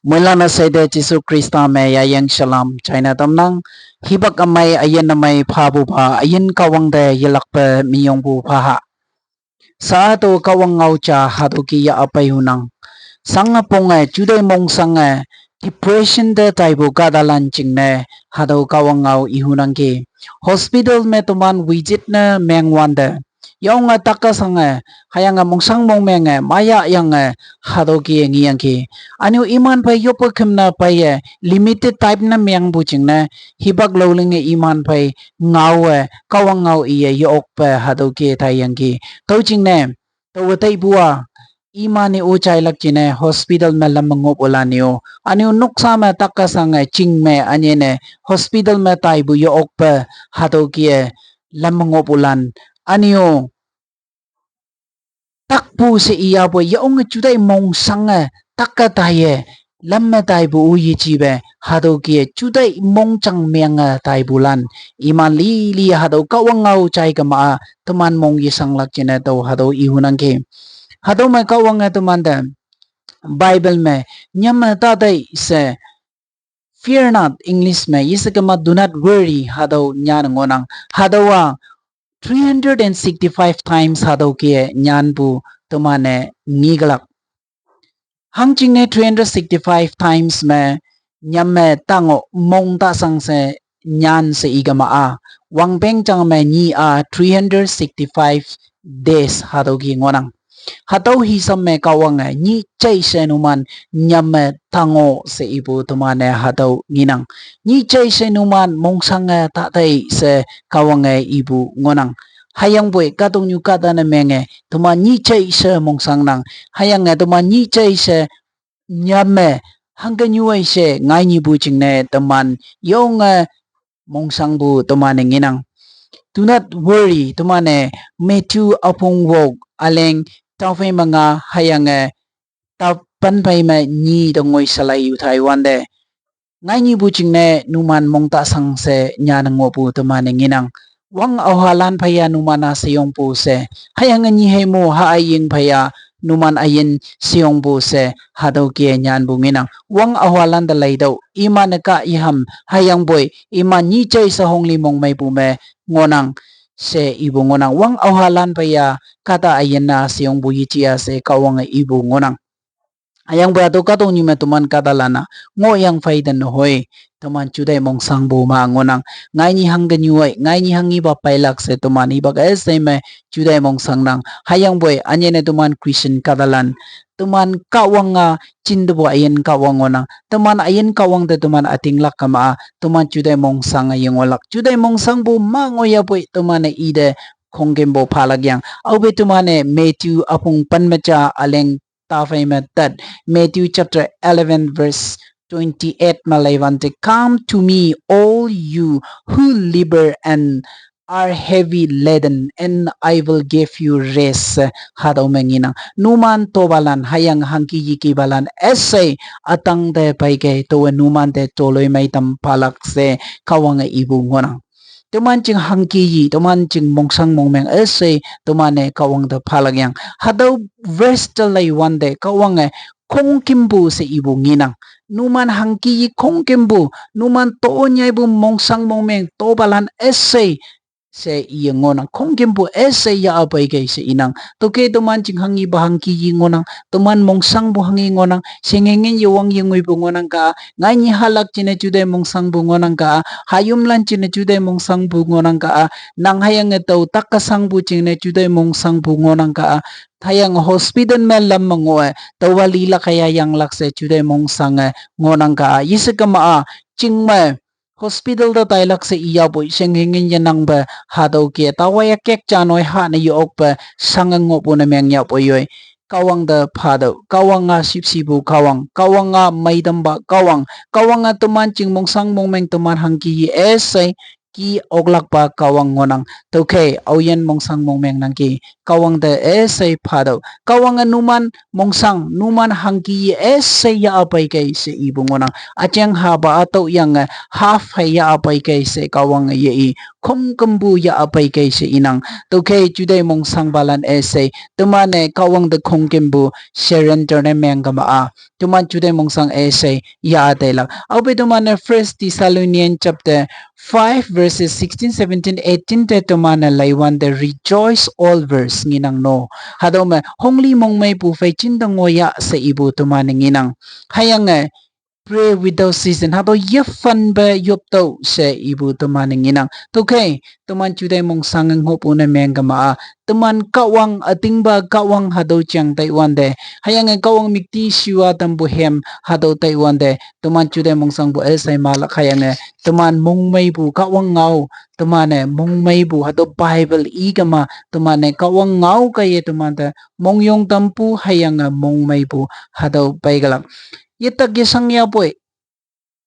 Mula na sa ide Jesu Krista may ayang shalom China tamnang hibak amay ayen na may pabu pa ayen kawang de yelak pa miyong bu paha. Sa ato kawang ngau cha hatu ki ya apay hunang. Sanga ponga juday mong sanga depression de taibu kadalan ching ne hatu kawang ngau ihunang ki. Hospital me tuman visit na mengwan de. Yung nga taka sanga hayang nga mong sang mong menga maya yang hatu ki ngiyang ki. Ano iman pa yopo kem na pa limited type na miyang buching na hibak lowling iman pa ngau kawang ngau iya yok pa hatu ki tayang ki. Tauching ne tawatay buwa iman ni uchay lak chine hospital me lamangop ulan niyo. Ano nuksa me taka sanga ching me anye ne hospital me tay bu yok pa hatu ki lamangop ulan. Ano takpu se iya bo yaong juday mong sanga takka taye lamma tay bu uyi chibe hado kie juday mong chang menga tay bulan iman li hado kawang ngau chai kama teman mong yisang lak chine to hado ihunang ke hado ma kawang teman da bible me nyam ta dai se fear not english me yisakama do not worry hado nyan ngonang hado wa 365 times hado kie nyan bu tumane ngigalak hangching ne 365 times me nyamme tango mong ta sang se nyan se igama a wangbeng chang me ni a 365 days hado ki ngonang hatau hi samme kawang ni chai se numan nyamme tango se ibu tumane hatau nginang ni chai se numan mong sang ta tai se kawang ibu ngonang hayang boy katong nyu kata na menge tuma ni chai se mong sang nang hayang tuma ni chai se nyamme hangga nyu ai se ngai ni bu ching ne teman yong mong sang bu tumane nginang do not worry tumane Matthew apong wog aleng tao phai manga hayang tao pan phai ma ni dongoi salai u Taiwan de ngai ni bu ching ne numan mong ta sang se nya nang ngo bu tumane nginang wang awalan phaya numana seyong pu se hayang ni he mo ha aying phaya numan ayin seyong pu se hado ke nyan bu nginang wang awalan da lai do iman ka iham hayang boy iman ni chai sa hong limong mai pu me ngonang se ibu ngonang wang awalan phaya kata ayin na seyong bu yichia se kawang ibu ngonang ayang ba to katong ni tuman kadalana ngo yang faidan no hoy tuman chuday mong sangbo ma ngonang ngai ni hang nyuai ngai ni hangi ba pailak se tuman ibag se me chuday mong sangnang hayang boy anye ne tuman christian kadalan tuman kawanga chindubo ayen kawang ngonang tuman ayen kawang de tuman ating lak kama tuman chuday mong sang ayeng olak chuday mong sangbo ma ngoya boy tuman ide konggembo palagyang aube tumane Matthew apong panmacha aleng tafay matad Matthew chapter 11 verse 28 malayvante come to me all you who labor and are heavy laden and I will give you rest hadaw menginang numan tobalan hayang hangki yiki balan essay atang de paike to numan de toloy may tampalak se kawang ibu ngonang tuman ching hangki yi tuman ching mongsang mongmeng essay tumane kawang de palagyang hadaw verse talay wande kawang kong kimbu se ibu nginang numan hangki yi kong kimbu numan toon niya ibu mongsang mongmeng tobalan essay se iya ngonang kong kimbu essay ya apay kay se inang toke tuman ching hangi bahangki yi ngonang tuman mongsang bu hangi ngonang singengin yuwang yungoy bu ngonang ka ngay ni halak chine chuday mongsang bu ngonang ka hayum lan chine chuday mongsang bu ngonang ka nang hayang ito takasang bu chine chuday mongsang bu ngonang ka hayang hospital me lamang tawalila kaya yang lakse chuday mongsang ngonang ka yisikama chingme hospital da tailak se iya boy sengengin yanang ba hadaw ke tawaya kek chanoy ha na yok ba sangango po na mengya po yoy kawang da phadaw kawang nga sipsibu kawang nga maidamba kawang nga tuman ching mong sang mong meng tuman hangki esay ki oglak pa kawang ngonang toke auyen mongsang mongmeng nang ki kawang de esay phado kawang numan mongsang numan hangki esay ya apai kai se ibu ngonang acheng haba ato yang half ya apai kai se kawang ye i khom kambu ya apai kai se inang toke jude mongsang balan esay tumane kawang de khong kembu surrender ne mengama a tuman jude mongsang esay ya atela abe tumane first Thessalonians chapter 5 verses 16, 17, 18 te tumana laywan de rejoice always nginang no. Hado me hongli mong may pu fay chindang ngoya sa ibu tumana nginang. Hayang pray without season hado yefan ba yopto sa ibu tumana nginang. Tukay tuman chuday mong sangang hopo na menga maa. Tuman kawang ating ba kawang hado chang Taiwan de. Hayang kawang mikti siwa tambuhem hado Taiwan de. Tuman chuday mong sang bu esay malak hayang tuman mong may bu kawang ngaw tumane mong may bu hado Bible igama tumane kawang ngaw kaya tumanta mong yung tampu hayang mong may bu hado paigalak yetag yasang ya po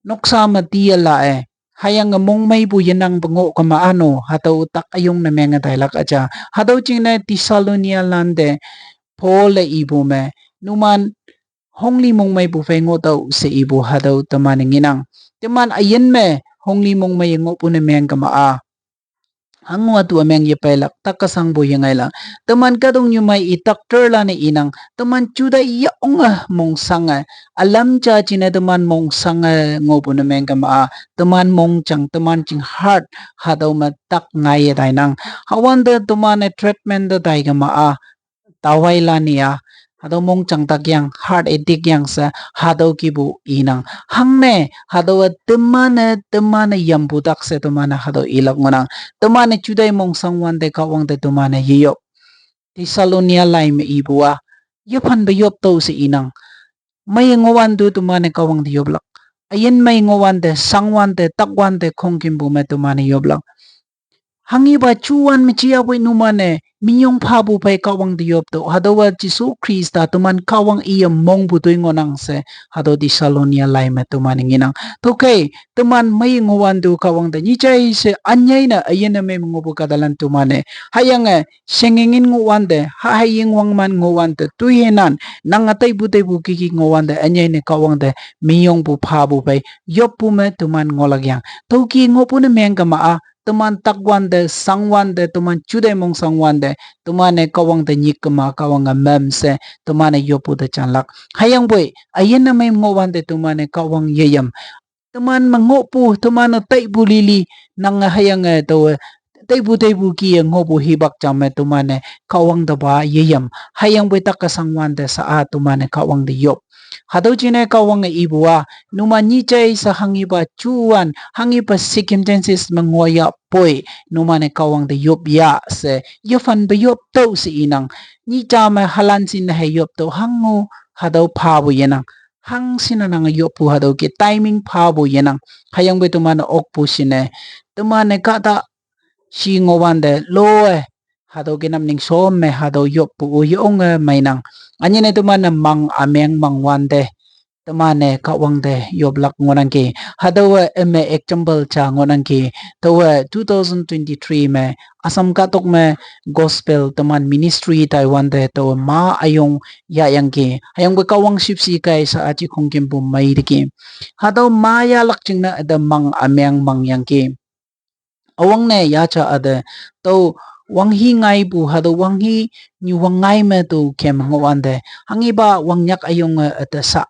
noksa matiya la hayang mong may bu yanang bango kamaano hado tak ayong na mga taylak aja hado ching na Thessalonia lande Paul ibu me numan hongli mong may bu fay ngotaw sa ibu hado tumane nginang tuman ayen me hongli mong may ngo po na mga kamaa ang watu ameng yepelak takasang boyangay lang teman kadong nyo may itakter la ni inang teman chuda yaong mong sanga alam cha china teman mong sanga ngopo na meng kama teman mong chang teman ching heart hadaw matak ngay tay nang hawan de teman treatment de tay kama taway la niya hadaw mong chang tak yang heart edik yang sa hadaw kibu inang hangne hadaw temana yambudak se temana hadaw ilak ngonang temana chuday mong sangwan de kawang de temana yiyop Thessalonia lai me ibua yapan ba yop to si inang may ngowan du temana kawang de yoblak ayen may ngowan de sangwan de takwan de kongkimbu me temana yoblak hangi ba chuan mi chia boi numane minyong phabu pai kawang diop to hadawa jisu krista tuman kawang iya mong butoy ngonang se hado di Salonia lai ma tuman nginang to kay tuman may ngowan do kawang da ni chai se anyay na ayen na may ngobu kadalan tumane hayang sengengin ngowan de haying wang man ngowan de tuyenan nang atay butay bukiki ngowan de anyay ne kawang de miyong bu phabu pai yop pu me tuman ngolagyang to ki ngopu na meng maa teman takwan de sangwan de teman chude mong sangwan de tumane kawang de nyikma kawang mem se tumane yopu de chanlak hayang boy ayen na may ngowan de tumane kawang yeyam teman mangopu teman tay bulili nang hayang to tay bu ki ngopu hibak chame tumane kawang da ba yeyam hayang boy takasangwan de sa tumane kawang de yop hadaw chine kawang ibua numan ni chay sa hangiba chuan hangiba circumstances mangoya poi numan kawang de yop ya se yofan ba yop to si inang ni chama halan sin na yop to hango hadaw phabu yenang hang sinanang yop pu hadaw ki timing phabu yenang hayang be tumana okpu sine tumane kata si ngowan de loe hadaw kinam ning som me hadaw yop pu uyong mainang anyen tumana mang ameng mangwan de temane kawang de yoblak ngonang ki hadawa me example cha ngonang ki tawa 2023 me asam katok me gospel teman ministry Taiwan de to ma ayong yayang ki ayong be kawang sipsi kai sa achi khongkim bu mai de ki hadaw maya lakching na ada mang ameng mangyang ki awang ne ya cha ada to wang hi ngai bu hadaw wang hi ni wang ngai me to kem ngwan de hangi ba wang nyak ayong ata sa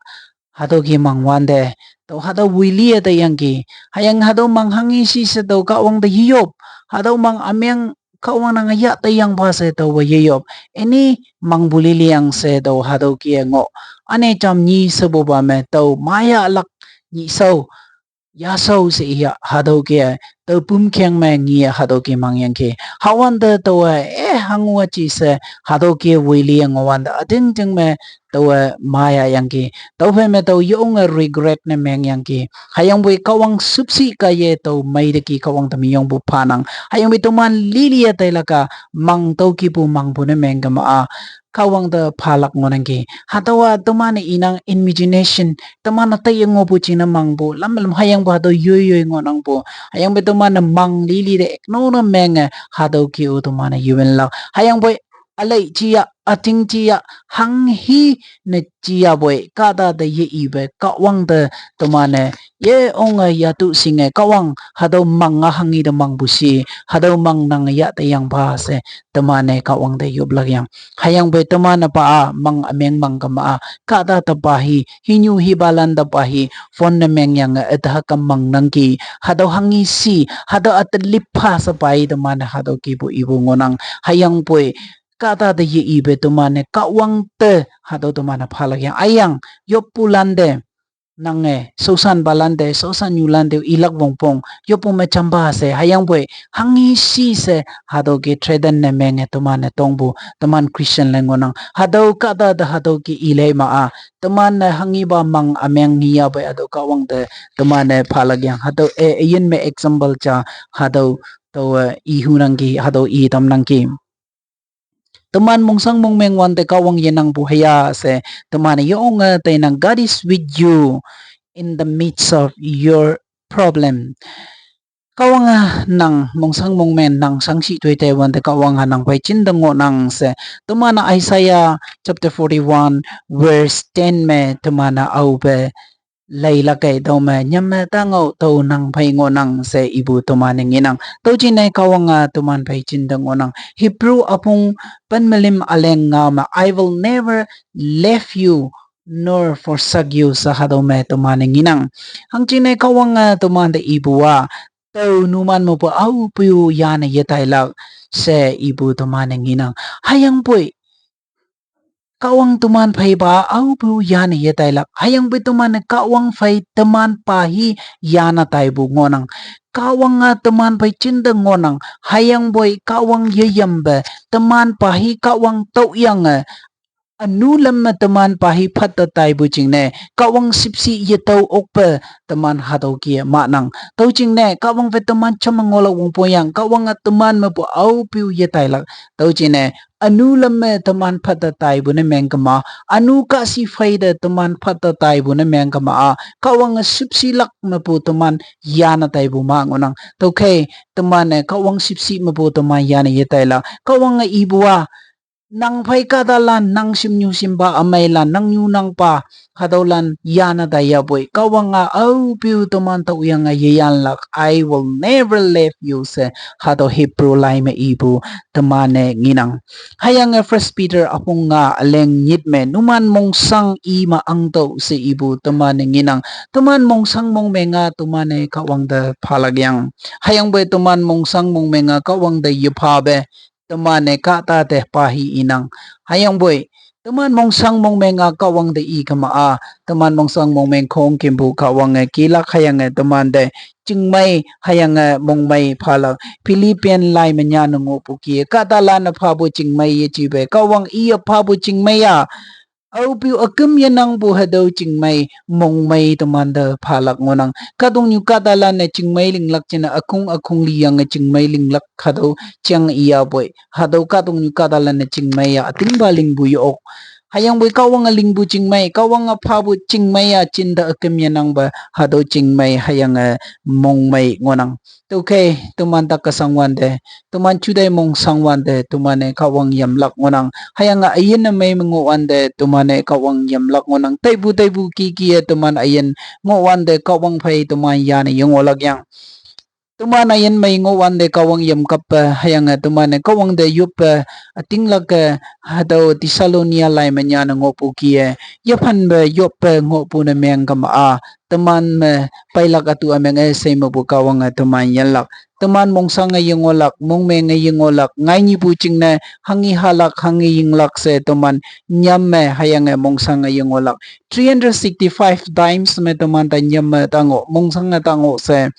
hado ki mangwan de to hado wili ata yang ki hayang hado manghangi si sa to kawang de hiyop hado mang amyang kawang nang ya ta yang pa se to yiyop ini mang bulili yang se to hado ki ngo ane cham ni sa bo ba me to maya lak ni so ya so se ya hado ki to pum kyang me ngi hado ki mangyang ki hawan de to hangwa chi se hado ki wili yang wan da ading jing me tawa maya yang ki taw phe me taw yung regret na meng yang ki hayang bui kawang supsi ka ye taw mai de ki kawang tami yung bu panang hayang bui tuman lilia taila ka mang taw ki bu mang bu na meng ka ma kawang da phalak ngonang ki hatawa tuman inang imagination tuman tay ngo bu china mang bu lam lam hayang bu hataw yoy ngonang bu hayang bui tuman mang lili de no na meng hataw ki u tuman yuwen lak hayang bui alai chia ating chia hang hi ne chia boy kada de ye ibe kawang de tomane ye onga ya tu singe kawang hado manga hangi de mang busi hado mang nang ya te yang ba se tomane kawang de yob lag yang hayang be tomana pa mang ameng mang kama kada ta pa hi hinyu hi balan da pa hi phone ne meng yang adha kam mang nang ki hado hangi si hado at lipha sa pai tomane hado ki bu ibu ngonang hayang boy kata de ye ibe tumane kawang te hado tumana phala yang ayang yopulande nange sosan balande sosan yulande ilak bongpong yopume chamba se hayang boy hangi si se hado ke treden ne menge tumane tongbu tuman christian lengonang hado kata de hado ki ile ma a tuman hangi ba mang ameng hiya boy ado kawang te tumane phala yang hado yin me example cha hado to ihunang ki hado I tamnang ki teman mong sang mong mengwan te kawang yenang buhaya se teman yung te nang God is with you in the midst of your problem. Kawang nang mong sang mong men nang sang si tuay te wan te kawang nang pay chindango nang se teman Isaiah chapter 41 verse 10 me teman aube Layla kay daw ma nyam tangaw to nang paingo nang se ibu tumaning inang to chinay kawang tuman pay chindang onang Hebrew apong panmalim aleng nga ma I will never leave you nor forsake you sa hadaw me tumaning inang ang chinay kawang tuman de ibu to numan mo po au puyo yana yetay lag se ibu tumaning inang hayang poy kawang tuman phai ba au bu yana ye tai lak hayang bu tuman kawang phai teman pahi yana tai bu ngonang kawang teman phai chinda ngonang hayang boy kawang ye yambe teman pahi kawang tau yang anu lam teman pahi phat tai bu ching ne kawang sipsi ye tau okpe teman hatau ki ma nang tau ching ne kawang ve teman chamangol wong poyang kawang teman ma bu au piu ye tai lak tau ching ne anu lam teman phat tai bu ne meng kama anu ka si faida teman phat tai bu ne meng kama kawang sipsi lak ma pu teman yana tai bu ma ngonang tau ke teman kawang sipsi ma pu teman yana ye tai la kawang ibua nang phai kadalan nang simnyu simba amailan nang nyu nang pa kadaulan yana daya boy kawanga au piu toman ta uyang yeyan lak I will never leave you se hado Hebrew lai me ibu temane nginang hayang first Peter apong nga aleng nyit me numan mong sang I maang to se ibu temane nginang tuman mong sang mong menga tumane kawang da phalagyang hayang boy tuman mong sang mong menga kawang da yupabe temane kata teh pahi inang hayang boy teman mong sang mong menga kawang de I kama teman mong sang mong meng khong kimbu kawang kilak hayang teman de chingmai hayang mong mai phala Philippine lai manya ngo puki kata lan phabu chingmai ye chibe kawang I phabu chingmai au piu akum yanang bu hadaw chingmai mong mai tumanda phalak ngonang kadong nyu kadala na chingmai linglak china akung liyang chingmai linglak hadaw chiang iya boy hadaw kadong nyu kadala na chingmai ating baling buyok hayang boy kawang lingbu chingmai kawang phabu chingmai chinda akum yanang ba hadaw chingmai hayang mong mai ngonang okay tumanda kasangwan de tuman chuday mong sangwan de tumane kawang yamlak ngonang hayang ayin na may manguan de tumane kawang yamlak ngonang taibu kiki tuman ayin nguan de kawang phay tuman yana yung olagyang tuman ayin may nguan de kawang yam kap hayang tuman kawang de yup atinglag hadaw Tisalonia lai manyana ngopu kie yapan ba yup ngopu na meng kama teman pailak atu ameng say mabu kawang tuman yalak teman mong sang ngayong olak mong me ngayong olak ngay ni puching na hangi halak hangi yinglak se teman nyam me hayang mong sang ngayong olak 365 times me teman ta nyam tango mong sang tango se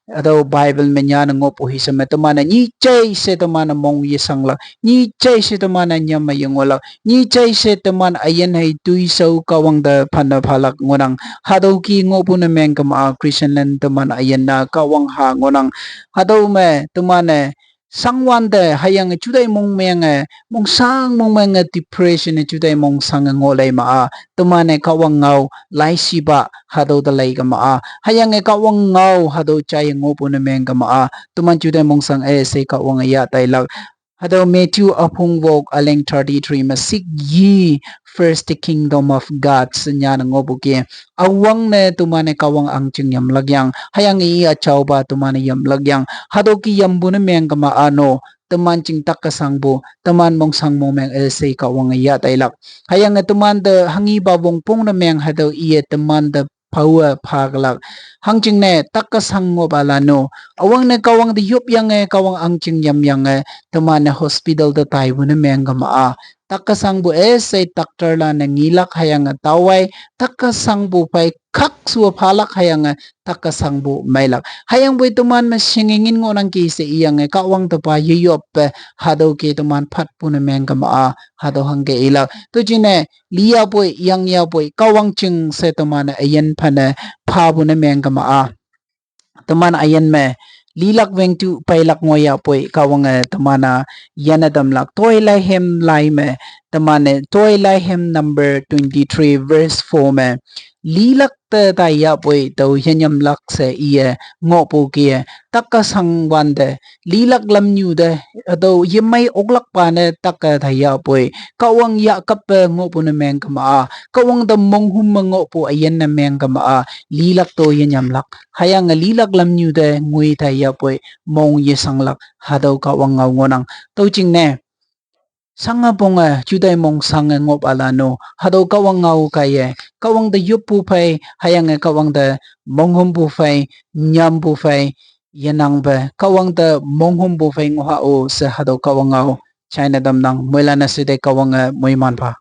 ado Bible me nya ngo po hi sama to mana ni chai se to mana mong ye sang la ni chai se to mana nya ma yung wala ni chai se to man ayen hai tui so kawang da phana phalak ngonang hado ki ngo pu na meng kama Christian land to man ayen na kawang ha ngonang hado me to mana sangwan de hayang chudai mong meng mong sang mong meng depression chudai mong sang ngolai ma to mana kawang ngau lai si ba hado da lai kama hayang kawang ngau hado chai ngo pu na meng kama tuman chudai mong sang se kawang ya tai lak hado Matthew apung wok aleng 33 ma sik ye first the kingdom of God sanya ngo bu ke awang ne tumane kawang ang ching yam lagyang hayang I achaw ba tumane yam lagyang hado ki yam bu na meng kama ano teman ching tak kasang bu teman mong sang mong meng se kawang ya tai lak hayang tuman de hangi ba bong pong na meng hado iye teman de power paglak hangching ne takasang ngo balano awang ne kawang de yup yang kawang angching yam yang teman ne hospital de tai bu ne menggama takasang bu say doctor la ne ngilak hayang tawai takasang bu pai khak su phalak hayang takasang bu mailak hayang bu teman ma singingin ngo nang ki se iyang kawang to pa yuyop hado ke teman phat pu ne menggama hado hangge ilak to jine liya boy yang ya boy kawang ching se teman ayen phane pha bu ne menggama teman ayen me lilak weng tu pailak ngoya poi kawang temana yanadam lak toy lai hem lai me temane toy lai hem number 23 verse 4 me lilak te taya poi to yenyam lak se ie ngo pu kia takka sangwan de lilak lam nyu de do yemai oklak pa ne takka thaya poi kawang ya kap ngo pu ne meng kama kawang da mong hum ngo pu ayen na meng kama lilak to yenyam lak hayang lilak lam nyu de ngui thaya poi mong ye sanglak hado kawang ngau ngonang to ching ne sanga ponga chudai mong sanga ngop alano hado kawang ngau kaye kawang da yup pu phai hayang kawang da monghum pu phai nyam pu phai yanang ba kawang da monghum pu phai ngoha o se hado kawang ngau china dam nang moilana se de kawang moiman pha